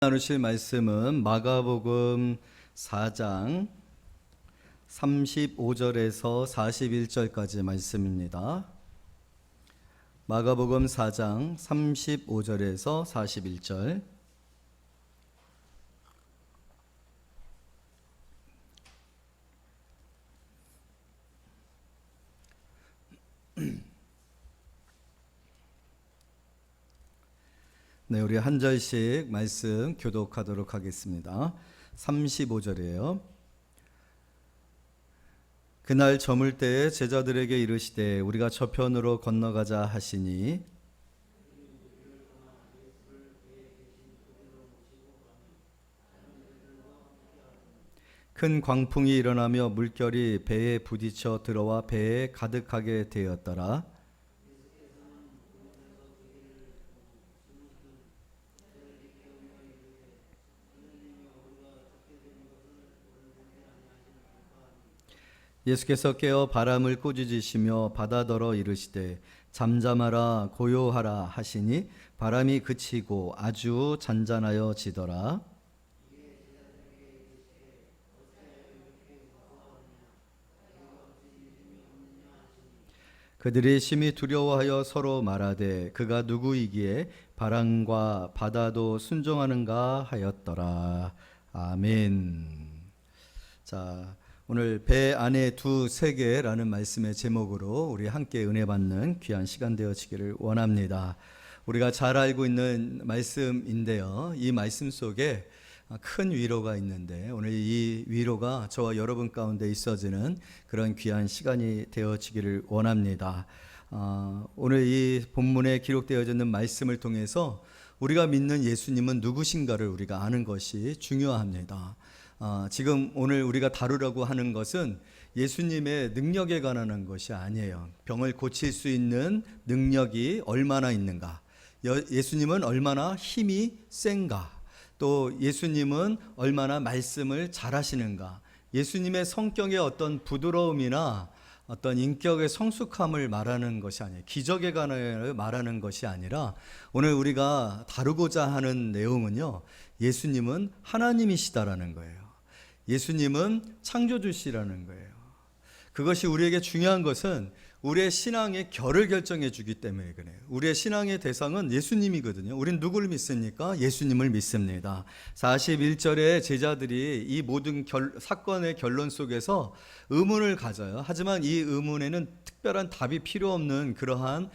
나누실 말씀은 마가복음 4장 35절에서 41절까지 말씀입니다. 마가복음 4장 35절에서 41절. 네, 우리 한 절씩 말씀 교독하도록 하겠습니다. 35절이에요. 그날 저물 때에 제자들에게 이르시되 우리가 저편으로 건너가자 하시니 큰 광풍이 일어나며 물결이 배에 부딪혀 들어와 배에 가득하게 되었더라. 예수께서 깨어 바람을 꾸짖으시며 바다더러 이르시되 잠잠하라 고요하라 하시니 바람이 그치고 아주 잔잔하여 지더라. 그들이 심히 두려워하여 서로 말하되 그가 누구이기에 바람과 바다도 순종하는가 하였더라. 아멘. 자, 오늘 배 안에 두 세계라는 말씀의 제목으로 우리 함께 은혜 받는 귀한 시간 되어지기를 원합니다. 우리가 잘 알고 있는 말씀인데요. 이 말씀 속에 큰 위로가 있는데 오늘 이 위로가 저와 여러분 가운데 있어지는 그런 귀한 시간이 되어지기를 원합니다. 오늘 이 본문에 기록되어져 있는 말씀을 통해서 우리가 믿는 예수님은 누구신가를 우리가 아는 것이 중요합니다. 지금 오늘 우리가 다루려고 하는 것은 예수님의 능력에 관한 것이 아니에요. 병을 고칠 수 있는 능력이 얼마나 있는가, 예수님은 얼마나 힘이 센가, 또 예수님은 얼마나 말씀을 잘하시는가, 예수님의 성격의 어떤 부드러움이나 어떤 인격의 성숙함을 말하는 것이 아니에요. 기적에 관하여 말하는 것이 아니라 오늘 우리가 다루고자 하는 내용은요, 예수님은 하나님이시다라는 거예요. 예수님은 창조주시라는 거예요. 그것이 우리에게 중요한 것은 우리의 신앙의 결을 결정해 주기 때문에 그래요. 우리의 신앙의 대상은 예수님이거든요. 우린 누구를 믿습니까? 예수님을 믿습니다. 41절에 제자들이 이 모든 사건의 결론 속에서 의문을 가져요. 하지만 이 의문에는 특별한 답이 필요 없는 그러한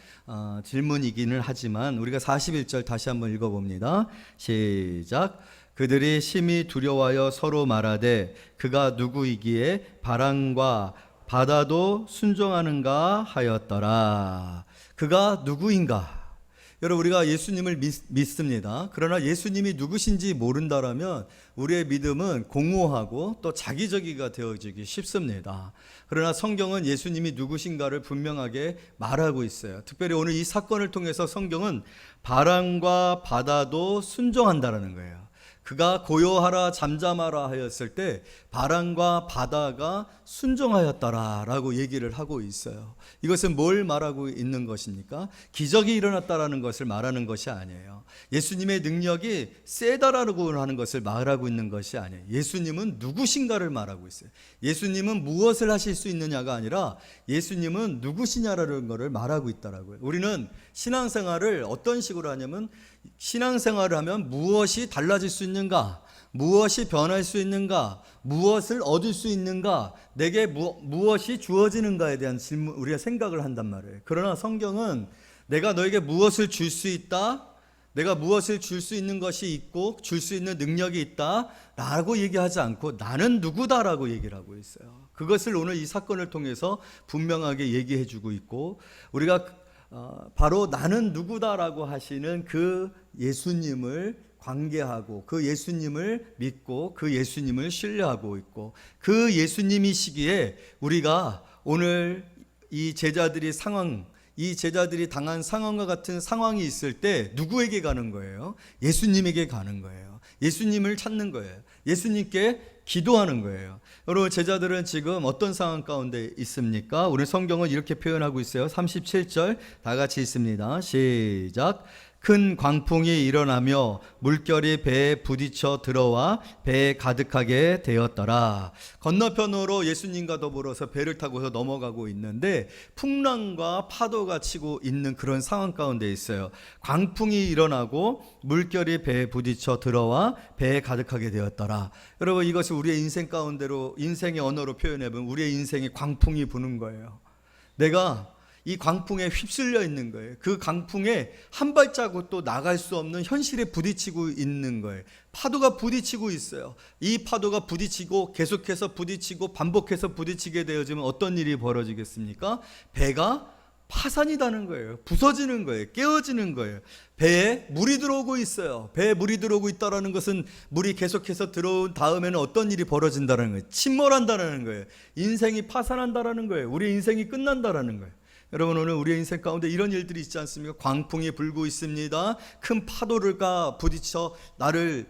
질문이기는 하지만 우리가 41절 다시 한번 읽어봅니다. 시작. 그들이 심히 두려워하여 서로 말하되 그가 누구이기에 바람과 바다도 순종하는가 하였더라. 그가 누구인가? 여러분, 우리가 예수님을 믿습니다. 그러나 예수님이 누구신지 모른다라면 우리의 믿음은 공허하고 또 자기적이가 되어지기 쉽습니다. 그러나 성경은 예수님이 누구신가를 분명하게 말하고 있어요. 특별히 오늘 이 사건을 통해서 성경은 바람과 바다도 순종한다라는 거예요. 그가 고요하라 잠잠하라 하였을 때 바람과 바다가 순종하였더라라고 얘기를 하고 있어요. 이것은 뭘 말하고 있는 것입니까? 기적이 일어났다라는 것을 말하는 것이 아니에요. 예수님의 능력이 세다라고 하는 것을 말하고 있는 것이 아니에요. 예수님은 누구신가를 말하고 있어요. 예수님은 무엇을 하실 수 있느냐가 아니라 예수님은 누구시냐라는 것을 말하고 있다라고요. 우리는 신앙생활을 어떤 식으로 하냐면 신앙생활을 하면 무엇이 달라질 수 있는가? 무엇이 변할 수 있는가? 무엇을 얻을 수 있는가? 내게 무엇이 주어지는가에 대한 질문, 우리가 생각을 한단 말이에요. 그러나 성경은 내가 너에게 무엇을 줄 수 있다? 내가 무엇을 줄 수 있는 것이 있고 줄 수 있는 능력이 있다 라고 얘기하지 않고 나는 누구다라고 얘기를 하고 있어요. 그것을 오늘 이 사건을 통해서 분명하게 얘기해 주고 있고, 우리가 바로 나는 누구다라고 하시는 그 예수님을 관계하고 그 예수님을 믿고 그 예수님을 신뢰하고 있고, 그 예수님이시기에 우리가 오늘 이 제자들이 당한 상황과 같은 상황이 있을 때 누구에게 가는 거예요? 예수님에게 가는 거예요. 예수님을 찾는 거예요. 예수님께 기도하는 거예요. 여러분, 제자들은 지금 어떤 상황 가운데 있습니까? 우리 성경은 이렇게 표현하고 있어요. 37절 다 같이 읽습니다. 시작. 큰 광풍이 일어나며 물결이 배에 부딪혀 들어와 배에 가득하게 되었더라. 건너편으로 예수님과 더불어서 배를 타고서 넘어가고 있는데 풍랑과 파도가 치고 있는 그런 상황 가운데 있어요. 광풍이 일어나고 물결이 배에 부딪혀 들어와 배에 가득하게 되었더라. 여러분, 이것이 우리의 인생 가운데로, 인생의 언어로 표현해보면 우리의 인생에 광풍이 부는 거예요. 내가 이 광풍에 휩쓸려 있는 거예요. 그 광풍에 한 발자국도 나갈 수 없는 현실에 부딪히고 있는 거예요. 파도가 부딪히고 있어요. 이 파도가 부딪히고 계속해서 부딪히고 반복해서 부딪히게 되어지면 어떤 일이 벌어지겠습니까? 배가 파산이 나는 거예요. 부서지는 거예요. 깨어지는 거예요. 배에 물이 들어오고 있어요. 배에 물이 들어오고 있다는 것은 물이 계속해서 들어온 다음에는 어떤 일이 벌어진다는 거예요. 침몰한다는 거예요. 인생이 파산한다는 거예요. 우리 인생이 끝난다는 거예요. 여러분, 오늘 우리의 인생 가운데 이런 일들이 있지 않습니까? 광풍이 불고 있습니다. 큰 파도가 부딪혀 나를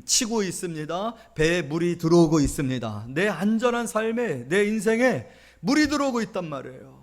치고 있습니다. 배에 물이 들어오고 있습니다. 내 안전한 삶에, 내 인생에 물이 들어오고 있단 말이에요.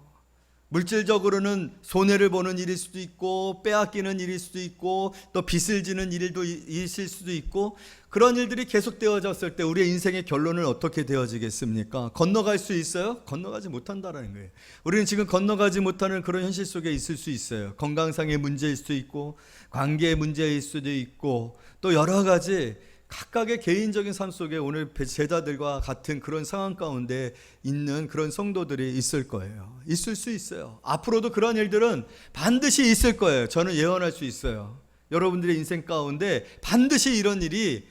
물질적으로는 손해를 보는 일일 수도 있고, 빼앗기는 일일 수도 있고, 또 빚을 지는 일도 있을 수도 있고, 그런 일들이 계속되어졌을 때 우리의 인생의 결론은 어떻게 되어지겠습니까? 건너갈 수 있어요? 건너가지 못한다는 거예요. 우리는 지금 건너가지 못하는 그런 현실 속에 있을 수 있어요. 건강상의 문제일 수도 있고, 관계의 문제일 수도 있고, 또 여러 가지 각각의 개인적인 삶 속에 오늘 제자들과 같은 그런 상황 가운데 있는 그런 성도들이 있을 거예요. 있을 수 있어요. 앞으로도 그런 일들은 반드시 있을 거예요. 저는 예언할 수 있어요. 여러분들의 인생 가운데 반드시 이런 일이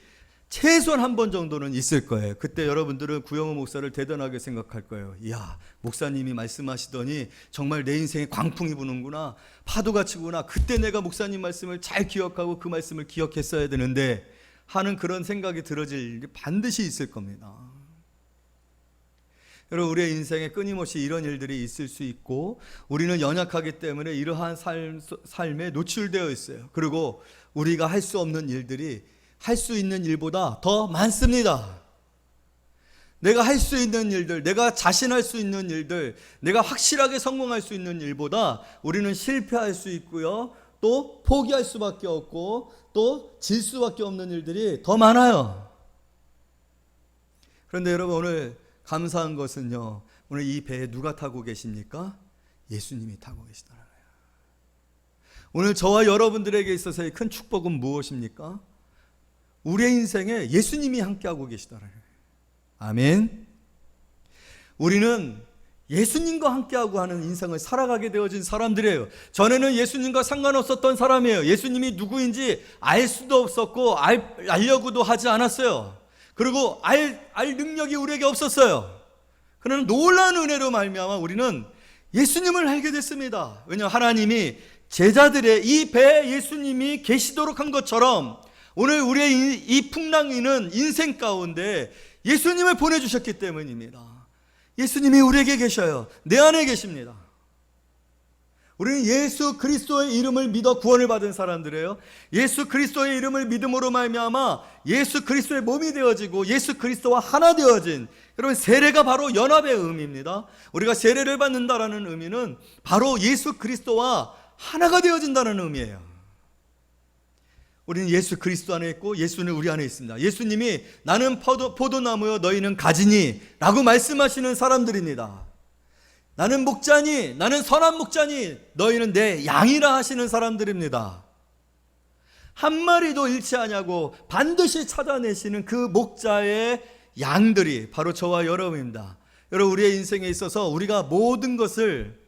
최소한 한 번 정도는 있을 거예요. 그때 여러분들은 구영호 목사를 대단하게 생각할 거예요. 이야, 목사님이 말씀하시더니 정말 내 인생에 광풍이 부는구나, 파도가 치구나. 그때 내가 목사님 말씀을 잘 기억하고 그 말씀을 기억했어야 되는데 하는 그런 생각이 들어질 일이 반드시 있을 겁니다. 여러분, 우리의 인생에 끊임없이 이런 일들이 있을 수 있고, 우리는 연약하기 때문에 이러한 삶에 노출되어 있어요. 그리고 우리가 할 수 없는 일들이 할 수 있는 일보다 더 많습니다. 내가 할 수 있는 일들, 내가 자신할 수 있는 일들, 내가 확실하게 성공할 수 있는 일보다 우리는 실패할 수 있고요, 또 포기할 수밖에 없고, 또 질 수밖에 없는 일들이 더 많아요. 그런데 여러분, 오늘 감사한 것은요, 오늘 이 배에 누가 타고 계십니까? 예수님이 타고 계시더라고요. 오늘 저와 여러분들에게 있어서의 큰 축복은 무엇입니까? 우리의 인생에 예수님이 함께하고 계시더라고요. 아멘. 우리는 예수님과 함께하고 하는 인생을 살아가게 되어진 사람들이에요. 전에는 예수님과 상관없었던 사람이에요. 예수님이 누구인지 알 수도 없었고 알려고도 하지 않았어요. 그리고 알 능력이 우리에게 없었어요. 그러나 놀라운 은혜로 말미암아 우리는 예수님을 알게 됐습니다. 왜냐하면 하나님이 제자들의 이 배에 예수님이 계시도록 한 것처럼 오늘 우리의 이 풍랑이는 인생 가운데 예수님을 보내주셨기 때문입니다. 예수님이 우리에게 계셔요. 내 안에 계십니다. 우리는 예수 그리스도의 이름을 믿어 구원을 받은 사람들이에요. 예수 그리스도의 이름을 믿음으로 말미암아 예수 그리스도의 몸이 되어지고 예수 그리스도와 하나 되어진, 여러분, 세례가 바로 연합의 의미입니다. 우리가 세례를 받는다라는 의미는 바로 예수 그리스도와 하나가 되어진다는 의미예요. 우리는 예수 그리스도 안에 있고 예수는 우리 안에 있습니다. 예수님이 나는 포도나무여 너희는 가지니 라고 말씀하시는 사람들입니다. 나는 목자니, 나는 선한 목자니 너희는 내 양이라 하시는 사람들입니다. 한 마리도 잃지 아니하고 반드시 찾아내시는 그 목자의 양들이 바로 저와 여러분입니다. 여러분, 우리의 인생에 있어서 우리가 모든 것을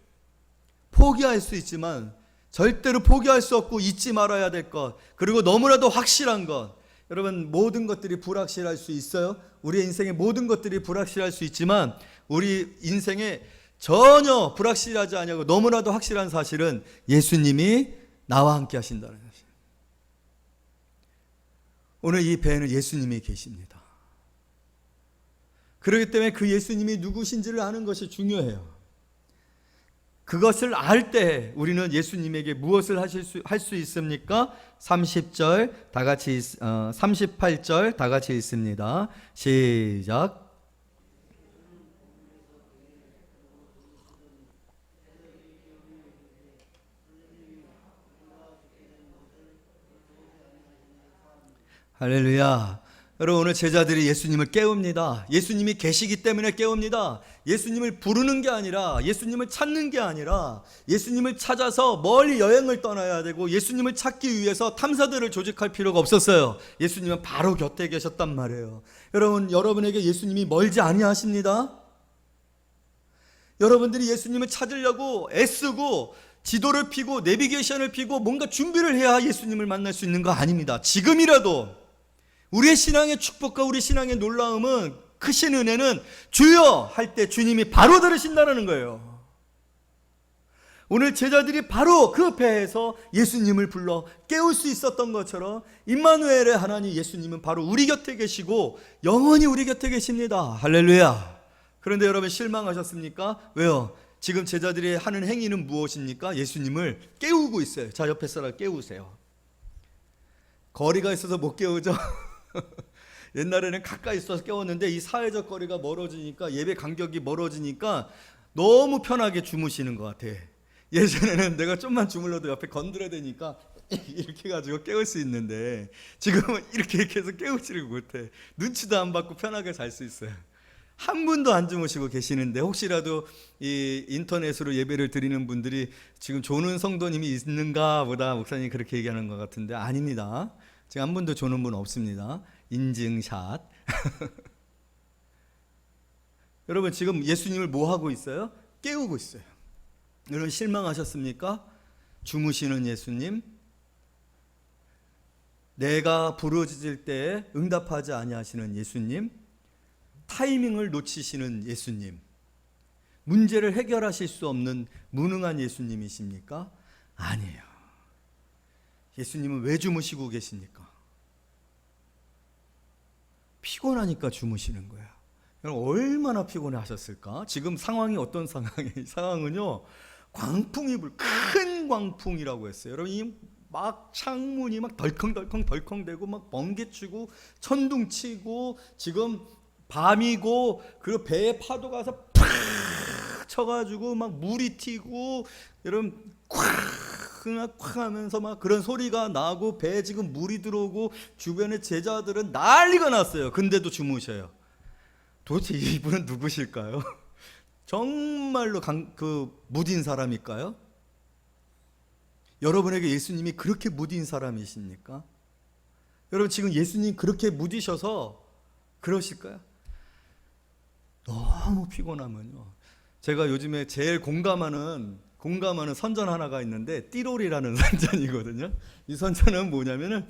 포기할 수 있지만 절대로 포기할 수 없고 잊지 말아야 될 것, 그리고 너무나도 확실한 것, 여러분, 모든 것들이 불확실할 수 있어요. 우리의 인생의 모든 것들이 불확실할 수 있지만 우리 인생에 전혀 불확실하지 않냐고 너무나도 확실한 사실은 예수님이 나와 함께 하신다는 것입니다. 오늘 이 배에는 예수님이 계십니다. 그렇기 때문에 그 예수님이 누구신지를 아는 것이 중요해요. 그것을 알 때 우리는 예수님에게 무엇을 할 수 있습니까? 30절 다 같이 38절 다 같이 읽습니다. 시작. 할렐루야. 여러분, 오늘 제자들이 예수님을 깨웁니다. 예수님이 계시기 때문에 깨웁니다. 예수님을 부르는 게 아니라, 예수님을 찾는 게 아니라, 예수님을 찾아서 멀리 여행을 떠나야 되고, 예수님을 찾기 위해서 탐사들을 조직할 필요가 없었어요. 예수님은 바로 곁에 계셨단 말이에요. 여러분, 여러분에게 예수님이 멀지 아니하십니다. 여러분들이 예수님을 찾으려고 애쓰고 지도를 펴고 내비게이션을 펴고 뭔가 준비를 해야 예수님을 만날 수 있는 거 아닙니다. 지금이라도 우리의 신앙의 축복과 우리 신앙의 놀라움은, 크신 은혜는 주여 할 때 주님이 바로 들으신다는 거예요. 오늘 제자들이 바로 그 배에서 예수님을 불러 깨울 수 있었던 것처럼 임마누엘의 하나님 예수님은 바로 우리 곁에 계시고 영원히 우리 곁에 계십니다. 할렐루야. 그런데 여러분, 실망하셨습니까? 왜요? 지금 제자들이 하는 행위는 무엇입니까? 예수님을 깨우고 있어요. 자, 옆에 사람 깨우세요. 거리가 있어서 못 깨우죠. 옛날에는 가까이 있어서 깨웠는데 이 사회적 거리가 멀어지니까, 예배 간격이 멀어지니까 너무 편하게 주무시는 것 같아. 예전에는 내가 좀만 주물러도 옆에 건드려야 되니까 이렇게 해가지고 깨울 수 있는데, 지금은 이렇게 해서 깨우지를 못해. 눈치도 안 받고 편하게 잘 수 있어요. 한 분도 안 주무시고 계시는데, 혹시라도 이 인터넷으로 예배를 드리는 분들이 지금 조는 성도님이 있는가 보다 목사님이 그렇게 얘기하는 것 같은데, 아닙니다. 지금 한 분도 조는 분 없습니다. 인증샷. 여러분, 지금 예수님을 뭐 하고 있어요? 깨우고 있어요. 여러분, 실망하셨습니까? 주무시는 예수님, 내가 부르짖을 때 응답하지 아니하시는 예수님, 타이밍을 놓치시는 예수님, 문제를 해결하실 수 없는 무능한 예수님이십니까? 아니에요. 예수님은 왜 주무시고 계십니까? 피곤하니까 주무시는 거야. 여러분, 얼마나 피곤해 하셨을까? 지금 상황이 어떤 상황이에요? 상황은요, 광풍이 큰 광풍이라고 했어요. 여러분, 막 창문이 막 덜컹덜컹 되고 막 번개치고 천둥치고, 지금 밤이고, 그리고 배에 파도가 와서 팍 쳐가지고 막 물이 튀고, 여러분 콱 하면서 막 그런 소리가 나고, 배에 지금 물이 들어오고, 주변의 제자들은 난리가 났어요. 근데도 주무셔요. 도대체 이분은 누구실까요? 정말로 무딘 사람일까요? 여러분에게 예수님이 그렇게 무딘 사람이십니까? 여러분, 지금 예수님 그렇게 무디셔서 그러실까요? 너무 피곤하면요, 제가 요즘에 제일 공감하는 선전 하나가 있는데, 띠롤이라는 선전이거든요. 이 선전은 뭐냐면은,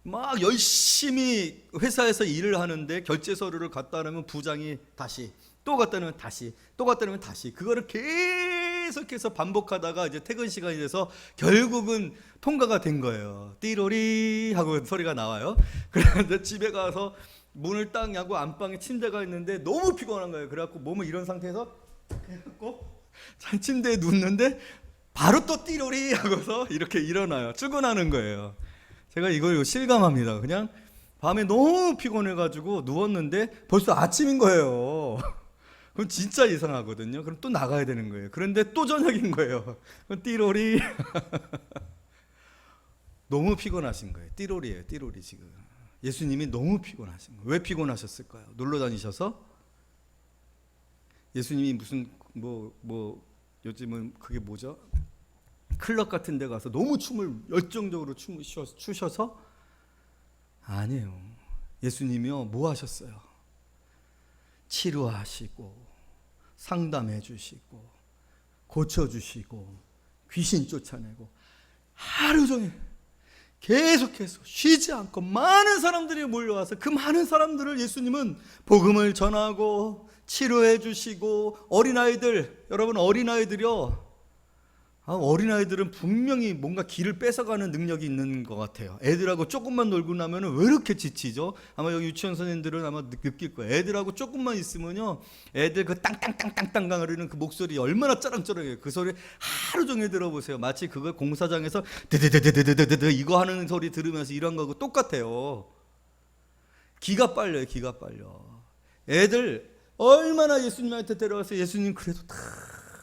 막 열심히 회사에서 일을 하는데 결제 서류를 갖다 놓으면 부장이 다시, 또 갖다 놓으면 다시, 또 갖다 놓으면 다시, 그거를 계속해서 반복하다가 이제 퇴근 시간이 돼서 결국은 통과가 된 거예요. 띠로리 하고 소리가 나와요. 그래서 집에 가서 문을 딱 열고 안방에 침대가 있는데 너무 피곤한 거예요. 그래갖고 몸을 이런 상태에서 해갖고 침대에 눕는데 바로 또 띠로리 하고서 이렇게 일어나요. 출근하는 거예요. 제가 이걸 실감합니다. 그냥 밤에 너무 피곤해가지고 누웠는데 벌써 아침인 거예요. 그럼 진짜 이상하거든요. 그럼 또 나가야 되는 거예요. 그런데 또 저녁인 거예요. 그럼 띠로리. 너무 피곤하신 거예요. 띠로리예요. 띠로리 지금. 예수님이 너무 피곤하신 거예요. 왜 피곤하셨을까요? 놀러 다니셔서? 예수님이 무슨 요즘은 그게 뭐죠? 클럽 같은 데 가서 너무 춤을 열정적으로 추셔서? 아니에요. 예수님이요, 뭐 하셨어요? 치료하시고 상담해 주시고 고쳐주시고 귀신 쫓아내고, 하루 종일 계속해서 쉬지 않고 많은 사람들이 몰려와서 그 많은 사람들을 예수님은 복음을 전하고 치료해 주시고, 어린아이들, 여러분 어린아이들이요, 어린아이들은 분명히 뭔가 기를 뺏어가는 능력이 있는 것 같아요. 애들하고 조금만 놀고 나면 왜 이렇게 지치죠? 아마 여기 유치원 선생님들은 아마 느낄 거예요. 애들하고 조금만 있으면요, 애들 그 땅땅땅땅땅 거리는 그 목소리 얼마나 짜랑짜랑해요. 그 소리 하루 종일 들어보세요. 마치 그걸 공사장에서 드드드드드드드 이거 하는 소리 들으면서 이런 거하고 똑같아요. 기가 빨려요. 기가 빨려. 애들 얼마나 예수님한테 데려와서, 예수님 그래도 다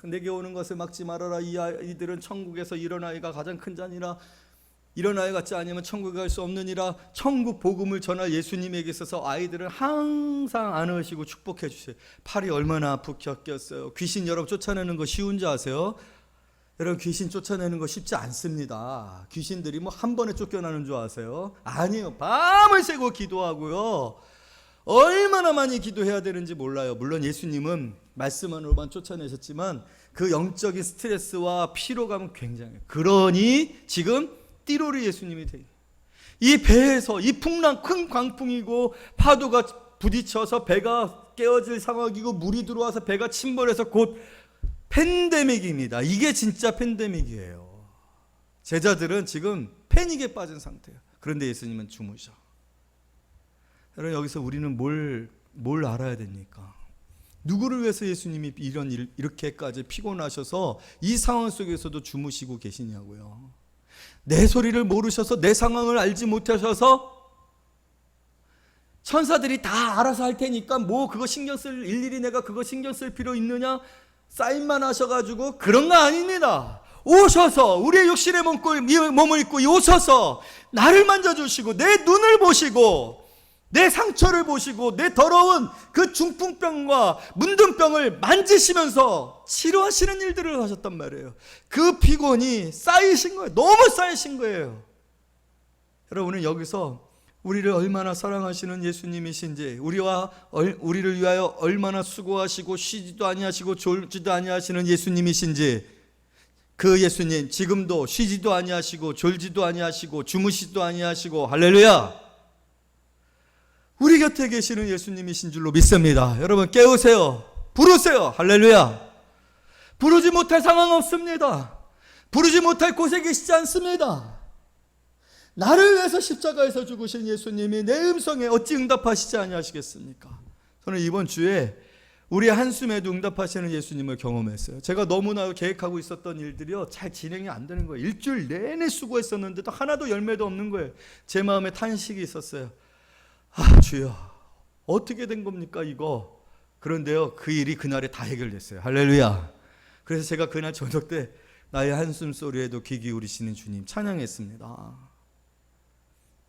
내게 오는 것을 막지 말아라. 이 아이들은 천국에서 이런 아이가 가장 큰 자니라. 이런 아이 같지 않으면 천국에 갈 수 없느니라. 천국 복음을 전할 예수님에게 있어서 아이들은 항상 안으시고 축복해 주세요. 팔이 얼마나 아프겠어요. 귀신 여러분 쫓아내는 거 쉬운 줄 아세요? 여러분 귀신 쫓아내는 거 쉽지 않습니다. 귀신들이 뭐 한 번에 쫓겨나는 줄 아세요? 아니에요. 밤을 새고 기도하고요. 얼마나 많이 기도해야 되는지 몰라요. 물론 예수님은 말씀만으로만 쫓아내셨지만 그 영적인 스트레스와 피로감은 굉장해요. 그러니 지금 띠로리 예수님이 돼요. 이 배에서 이 풍랑 큰 광풍이고 파도가 부딪혀서 배가 깨어질 상황이고 물이 들어와서 배가 침몰해서 곧 팬데믹입니다. 이게 진짜 팬데믹이에요. 제자들은 지금 패닉에 빠진 상태예요. 그런데 예수님은 주무셔. 여러분 여기서 우리는 뭘 알아야 됩니까? 누구를 위해서 예수님이 이렇게까지 피곤하셔서 이 상황 속에서도 주무시고 계시냐고요. 내 소리를 모르셔서 내 상황을 알지 못하셔서 천사들이 다 알아서 할 테니까 뭐 그거 신경 쓸 일일이 내가 그거 신경 쓸 필요 있느냐? 사인만 하셔가지고 그런 거 아닙니다. 오셔서 우리의 육신의 몸을 입고 오셔서 나를 만져주시고 내 눈을 보시고 내 상처를 보시고 내 더러운 그 중풍병과 문둥병을 만지시면서 치료하시는 일들을 하셨단 말이에요. 그 피곤이 쌓이신 거예요. 너무 쌓이신 거예요. 여러분은 여기서 우리를 얼마나 사랑하시는 예수님이신지, 우리를 위하여 얼마나 수고하시고 쉬지도 아니하시고 졸지도 아니하시는 예수님이신지, 그 예수님 지금도 쉬지도 아니하시고 졸지도 아니하시고 주무시지도 아니하시고 할렐루야, 우리 곁에 계시는 예수님이신 줄로 믿습니다. 여러분 깨우세요. 부르세요. 할렐루야. 부르지 못할 상황 없습니다. 부르지 못할 곳에 계시지 않습니다. 나를 위해서 십자가에서 죽으신 예수님이 내 음성에 어찌 응답하시지 아니하시겠습니까? 저는 이번 주에 우리 한숨에도 응답하시는 예수님을 경험했어요. 제가 너무나 계획하고 있었던 일들이요 잘 진행이 안 되는 거예요. 일주일 내내 수고했었는데도 하나도 열매도 없는 거예요. 제 마음에 탄식이 있었어요. 아 주여 어떻게 된 겁니까 이거? 그런데요 그 일이 그날에 다 해결됐어요. 할렐루야. 그래서 제가 그날 저녁 때 나의 한숨 소리에도 귀 기울이시는 주님 찬양했습니다.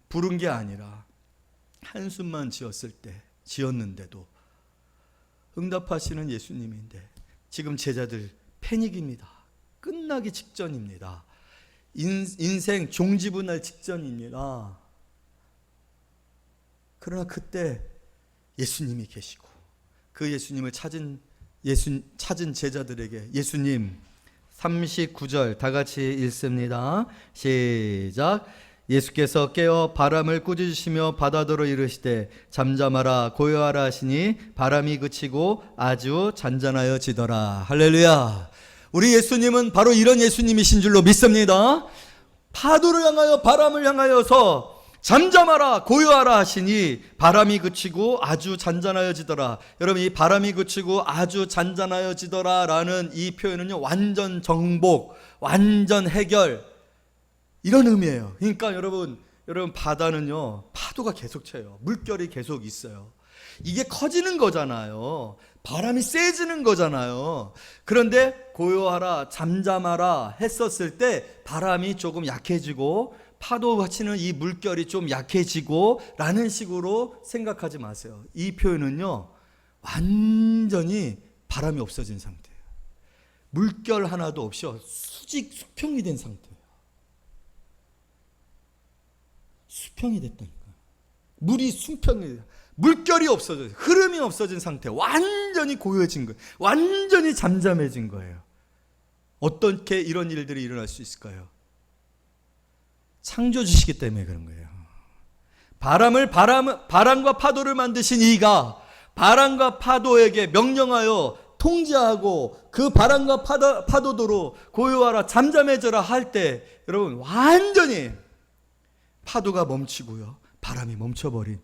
부른 게 아니라 한숨만 지었는데도 응답하시는 예수님인데 지금 제자들 패닉입니다. 끝나기 직전입니다. 인생 종지부날 직전입니다. 그러나 그때 예수님이 계시고 그 예수님을 찾은 제자들에게 예수님 39절 다 같이 읽습니다. 시작. 예수께서 깨어 바람을 꾸짖으시며 바다더러 이르시되 잠잠하라 고요하라 하시니 바람이 그치고 아주 잔잔하여지더라. 할렐루야. 우리 예수님은 바로 이런 예수님이신 줄로 믿습니다. 파도를 향하여 바람을 향하여서 잠잠하라 고요하라 하시니 바람이 그치고 아주 잔잔하여지더라. 여러분 이 바람이 그치고 아주 잔잔하여지더라 라는 이 표현은요 완전 정복, 완전 해결 이런 의미예요. 그러니까 여러분 바다는요 파도가 계속 쳐요. 물결이 계속 있어요. 이게 커지는 거잖아요. 바람이 세지는 거잖아요. 그런데 고요하라 잠잠하라 했었을 때 바람이 조금 약해지고 파도가 치는 이 물결이 좀 약해지고 라는 식으로 생각하지 마세요. 이 표현은요 완전히 바람이 없어진 상태예요. 물결 하나도 없이 수평이 된 상태예요. 수평이 됐다니까요. 물이 수평이 돼요. 물결이 없어져요. 흐름이 없어진 상태. 완전히 고요해진 거예요. 완전히 잠잠해진 거예요. 어떻게 이런 일들이 일어날 수 있을까요? 창조주시기 때문에 그런 거예요. 바람과 파도를 만드신 이가 바람과 파도에게 명령하여 통제하고 그 바람과 파도도로 고요하라 잠잠해져라 할 때 여러분 완전히 파도가 멈추고요 바람이 멈춰버린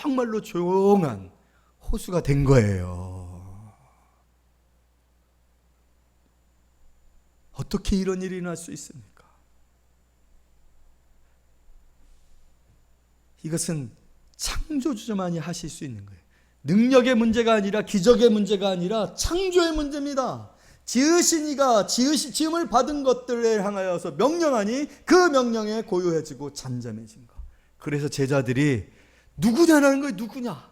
정말로 조용한 호수가 된 거예요. 어떻게 이런 일이 일어날 수 있습니까? 이것은 창조주만이 하실 수 있는 거예요. 능력의 문제가 아니라 기적의 문제가 아니라 창조의 문제입니다. 지으신 이가 지음을 받은 것들에 향하여서 명령하니 그 명령에 고요해지고 잠잠해진 것. 그래서 제자들이 누구냐라는 거예요. 누구냐?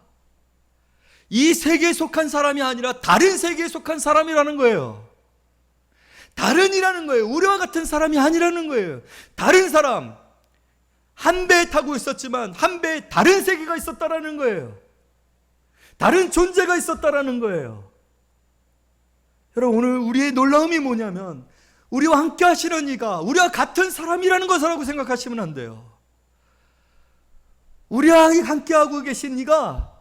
이 세계에 속한 사람이 아니라 다른 세계에 속한 사람이라는 거예요. 다른이라는 거예요. 우리와 같은 사람이 아니라는 거예요. 다른 사람. 한 배에 타고 있었지만 한 배에 다른 세계가 있었다라는 거예요. 다른 존재가 있었다라는 거예요. 여러분, 오늘 우리의 놀라움이 뭐냐면 우리와 함께 하시는 이가 우리와 같은 사람이라는 것이라고 생각하시면 안 돼요. 우리와 함께하고 계신 이가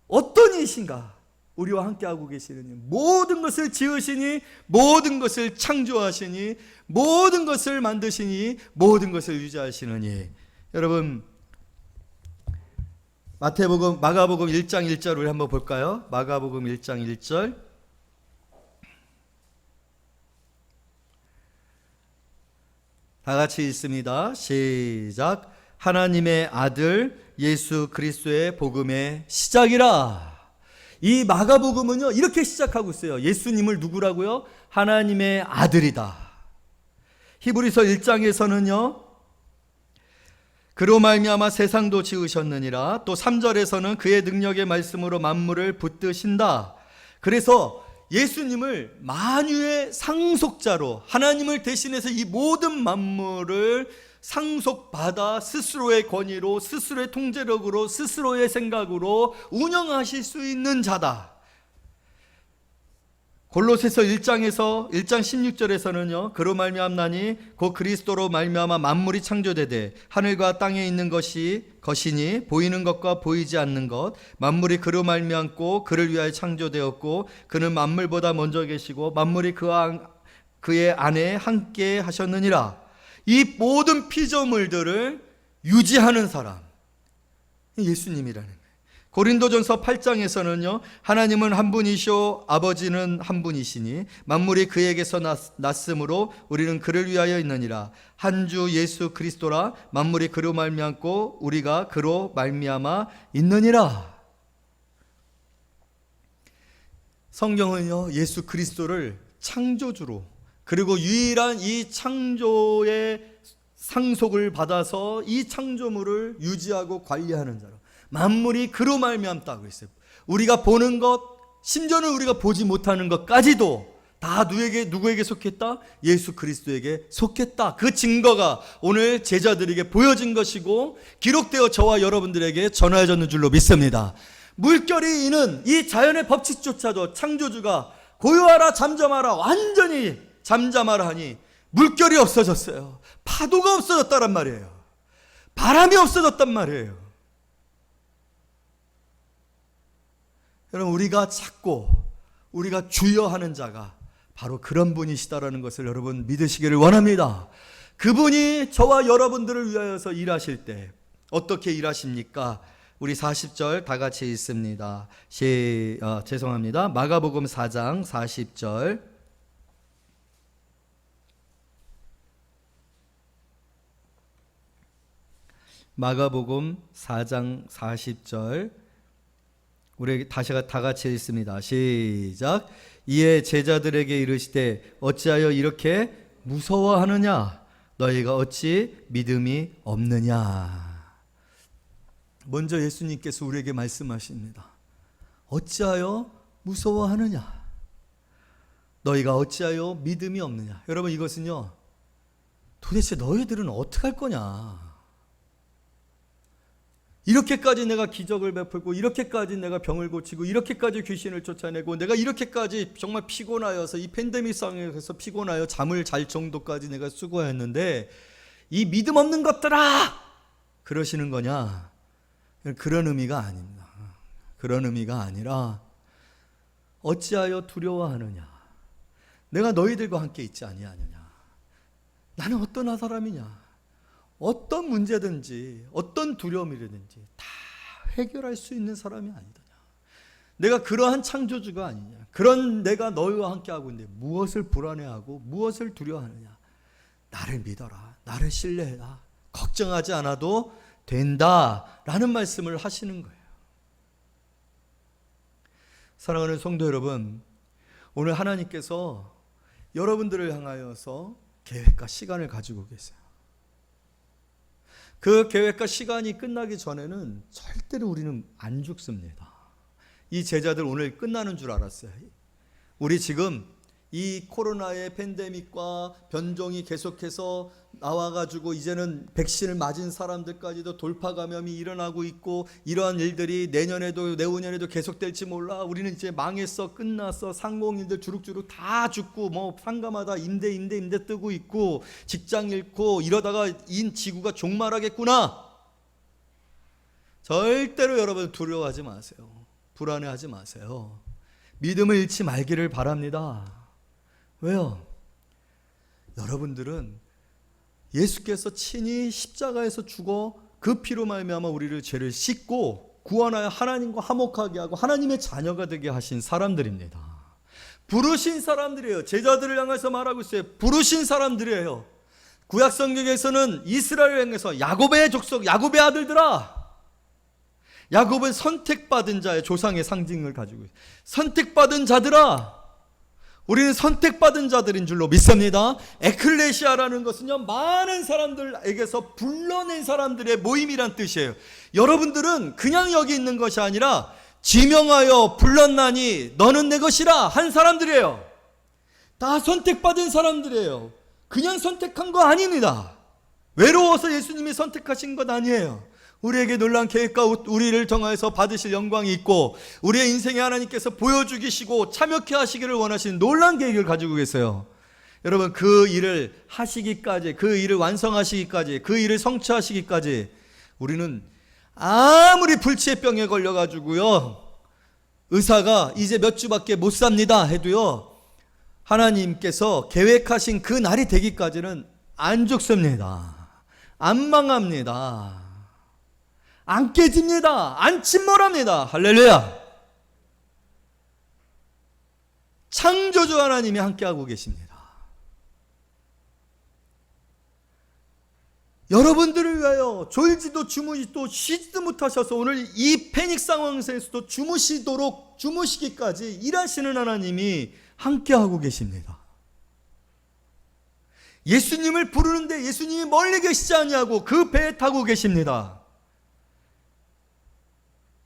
어떤 이신가? 우리와 함께하고 계시는 이, 모든 것을 지으시니, 모든 것을 창조하시니, 모든 것을 만드시니, 모든 것을 유지하시는 이. 여러분, 마가복음 1장 1절 우리 한번 볼까요? 마가복음 1장 1절. 다 같이 읽습니다. 시작. 하나님의 아들 예수 그리스도의 복음의 시작이라. 이 마가복음은요, 이렇게 시작하고 있어요. 예수님을 누구라고요? 하나님의 아들이다. 히브리서 1장에서는요, 그로 말미암아 세상도 지으셨느니라. 또 3절에서는 그의 능력의 말씀으로 만물을 붙드신다. 그래서 예수님을 만유의 상속자로, 하나님을 대신해서 이 모든 만물을 상속받아 스스로의 권위로, 스스로의 통제력으로, 스스로의 생각으로 운영하실 수 있는 자다. 골로새서 1장 16절에서는요, 그로 말미암나니 곧 그리스도로 말미암아 만물이 창조되되 하늘과 땅에 있는 것이니 보이는 것과 보이지 않는 것 만물이 그로 말미암고 그를 위하여 창조되었고 그는 만물보다 먼저 계시고 만물이 그의 안에 함께 하셨느니라. 이 모든 피조물들을 유지하는 사람, 예수님이라는 거예요. 고린도전서 8장에서는요, 하나님은 한 분이시오 아버지는 한 분이시니 만물이 그에게서 났으므로 우리는 그를 위하여 있느니라. 한 주 예수 그리스도라. 만물이 그로 말미암고 우리가 그로 말미암아 있느니라. 성경은요, 예수 그리스도를 창조주로, 그리고 유일한 이 창조의 상속을 받아서 이 창조물을 유지하고 관리하는 자로, 만물이 그로 말미암다고 했어요. 우리가 보는 것, 심지어는 우리가 보지 못하는 것까지도 다 누구에게 속했다? 예수 그리스도에게 속했다. 그 증거가 오늘 제자들에게 보여진 것이고 기록되어 저와 여러분들에게 전해졌는 줄로 믿습니다. 물결이 이는 이 자연의 법칙조차도 창조주가 고요하라 잠잠하라, 완전히 잠잠하라 하니 물결이 없어졌어요. 파도가 없어졌다란 말이에요. 바람이 없어졌단 말이에요. 여러분, 우리가 찾고 우리가 주여하는 자가 바로 그런 분이시다라는 것을 여러분 믿으시기를 원합니다. 그분이 저와 여러분들을 위하여서 일하실 때 어떻게 일하십니까? 우리 40절 다 같이 읽습니다. 죄송합니다. 마가복음 4장 40절. 마가복음 4장 40절. 우리 다시 다 같이 읽습니다. 시작. 이에 제자들에게 이르시되 어찌하여 이렇게 무서워하느냐? 너희가 어찌 믿음이 없느냐? 먼저 예수님께서 우리에게 말씀하십니다. 어찌하여 무서워하느냐? 너희가 어찌하여 믿음이 없느냐? 여러분, 이것은요, 도대체 너희들은 어떻게 할 거냐? 이렇게까지 내가 기적을 베풀고, 이렇게까지 내가 병을 고치고, 이렇게까지 귀신을 쫓아내고, 내가 이렇게까지 정말 피곤하여서, 이 팬데믹 상황에서 피곤하여 잠을 잘 정도까지 내가 수고했는데 이 믿음 없는 것들아! 그러시는 거냐? 그런 의미가 아닙니다. 그런 의미가 아니라 어찌하여 두려워하느냐? 내가 너희들과 함께 있지 아니하느냐? 나는 어떤 사람이냐? 어떤 문제든지 어떤 두려움이라든지 다 해결할 수 있는 사람이 아니더냐? 내가 그러한 창조주가 아니냐? 그런 내가 너희와 함께하고 있는데 무엇을 불안해하고 무엇을 두려워하느냐? 나를 믿어라. 나를 신뢰해라. 걱정하지 않아도 된다라는 말씀을 하시는 거예요. 사랑하는 성도 여러분, 오늘 하나님께서 여러분들을 향하여서 계획과 시간을 가지고 계세요. 그 계획과 시간이 끝나기 전에는 절대로 우리는 안 죽습니다. 이 제자들 오늘 끝나는 줄 알았어요. 우리 지금 이 코로나의 팬데믹과 변종이 계속해서 나와가지고 이제는 백신을 맞은 사람들까지도 돌파 감염이 일어나고 있고, 이러한 일들이 내년에도 내후년에도 계속될지 몰라. 우리는 이제 망했어, 끝났어, 상공인들 주룩주룩 다 죽고, 뭐 상가마다 임대 뜨고 있고, 직장 잃고, 이러다가 이 지구가 종말하겠구나. 절대로 여러분 두려워하지 마세요. 불안해하지 마세요. 믿음을 잃지 말기를 바랍니다. 왜요? 여러분들은 예수께서 친히 십자가에서 죽어 그 피로 말미암아 우리를 죄를 씻고 구원하여 하나님과 화목하게 하고 하나님의 자녀가 되게 하신 사람들입니다. 부르신 사람들이에요. 제자들을 향해서 말하고 있어요. 부르신 사람들이에요. 구약 성경에서는 이스라엘을 향해서 야곱의 족속, 야곱의 아들들아. 야곱은 선택받은 자의 조상의 상징을 가지고 있어요. 선택받은 자들아. 우리는 선택받은 자들인 줄로 믿습니다. 에클레시아라는 것은요, 많은 사람들에게서 불러낸 사람들의 모임이란 뜻이에요. 여러분들은 그냥 여기 있는 것이 아니라 지명하여 불렀나니 너는 내 것이라 한 사람들이에요. 다 선택받은 사람들이에요. 그냥 선택한 거 아닙니다. 외로워서 예수님이 선택하신 것 아니에요. 우리에게 놀라운 계획과 우리를 통하여서 받으실 영광이 있고, 우리의 인생에 하나님께서 보여주시고 참여케 하시기를 원하시는 놀라운 계획을 가지고 계세요. 여러분, 그 일을 하시기까지, 그 일을 완성하시기까지, 그 일을 성취하시기까지 우리는 아무리 불치의 병에 걸려가지고요, 의사가 이제 몇 주밖에 못 삽니다 해도요, 하나님께서 계획하신 그 날이 되기까지는 안 죽습니다. 안 망합니다. 안 깨집니다. 안 침몰합니다. 할렐루야. 창조주 하나님이 함께하고 계십니다. 여러분들을 위하여 졸지도 주무시도 쉬지도 못하셔서 오늘 이 패닉 상황에서도 주무시기까지 일하시는 하나님이 함께하고 계십니다. 예수님을 부르는데 예수님이 멀리 계시지 아니하고 그 배에 타고 계십니다.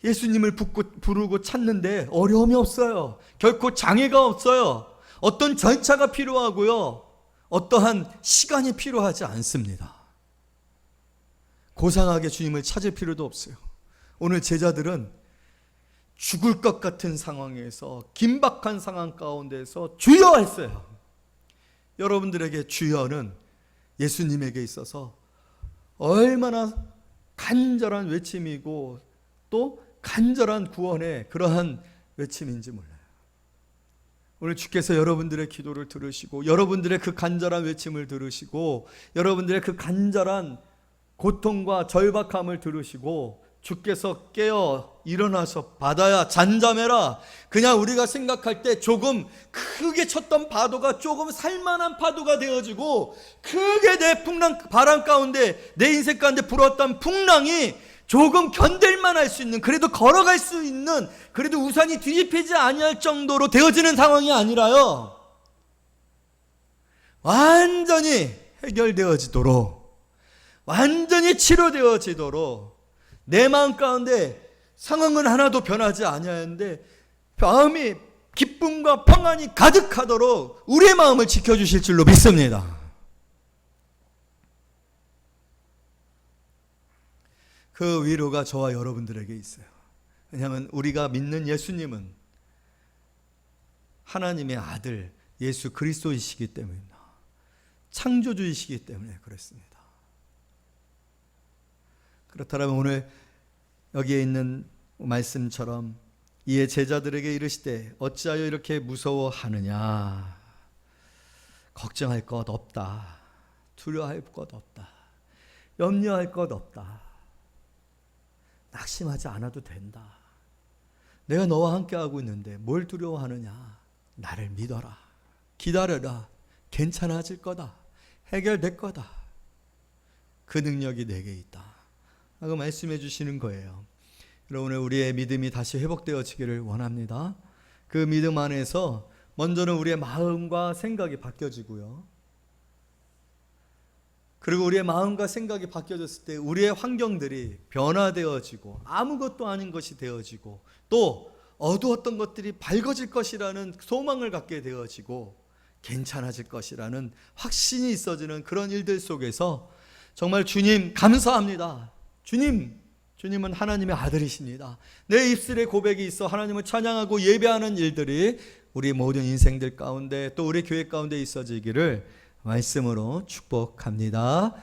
예수님을 부르고 찾는데 어려움이 없어요. 결코 장애가 없어요. 어떤 절차가 필요하고요, 어떠한 시간이 필요하지 않습니다. 고상하게 주님을 찾을 필요도 없어요. 오늘 제자들은 죽을 것 같은 상황에서, 긴박한 상황 가운데서 주여 했어요. 여러분들에게 주여는 예수님에게 있어서 얼마나 간절한 외침이고 또 간절한 구원의 그러한 외침인지 몰라요. 오늘 주께서 여러분들의 기도를 들으시고, 여러분들의 그 간절한 외침을 들으시고, 여러분들의 그 간절한 고통과 절박함을 들으시고, 주께서 깨어 일어나서 바다야 잠잠해라. 그냥 우리가 생각할 때 조금 크게 쳤던 파도가 조금 살만한 파도가 되어지고, 크게 내 바람 가운데 내 인생 가운데 불었던 풍랑이 조금 견딜만 할 수 있는, 그래도 걸어갈 수 있는, 그래도 우산이 뒤집히지 아니할 정도로 되어지는 상황이 아니라요, 완전히 해결되어지도록, 완전히 치료되어지도록 내 마음 가운데 상황은 하나도 변하지 아니하는데 마음이 기쁨과 평안이 가득하도록 우리의 마음을 지켜주실 줄로 믿습니다. 그 위로가 저와 여러분들에게 있어요. 왜냐하면 우리가 믿는 예수님은 하나님의 아들 예수 그리스도이시기 때문입니다. 창조주이시기 때문에 그렇습니다. 그렇다면 오늘 여기에 있는 말씀처럼 이에 제자들에게 이르시되 어찌하여 이렇게 무서워하느냐. 걱정할 것 없다. 두려워할 것 없다. 염려할 것 없다. 낙심하지 않아도 된다. 내가 너와 함께하고 있는데 뭘 두려워하느냐. 나를 믿어라. 기다려라. 괜찮아질 거다. 해결될 거다. 그 능력이 내게 있다. 라고 말씀해 주시는 거예요. 여러분, 오늘 우리의 믿음이 다시 회복되어지기를 원합니다. 그 믿음 안에서 먼저는 우리의 마음과 생각이 바뀌어지고요. 그리고 우리의 마음과 생각이 바뀌어졌을 때 우리의 환경들이 변화되어지고 아무것도 아닌 것이 되어지고 또 어두웠던 것들이 밝아질 것이라는 소망을 갖게 되어지고 괜찮아질 것이라는 확신이 있어지는 그런 일들 속에서 정말 주님 감사합니다. 주님은 하나님의 아들이십니다. 내 입술에 고백이 있어 하나님을 찬양하고 예배하는 일들이 우리 모든 인생들 가운데 또 우리 교회 가운데 있어지기를 말씀으로 축복합니다.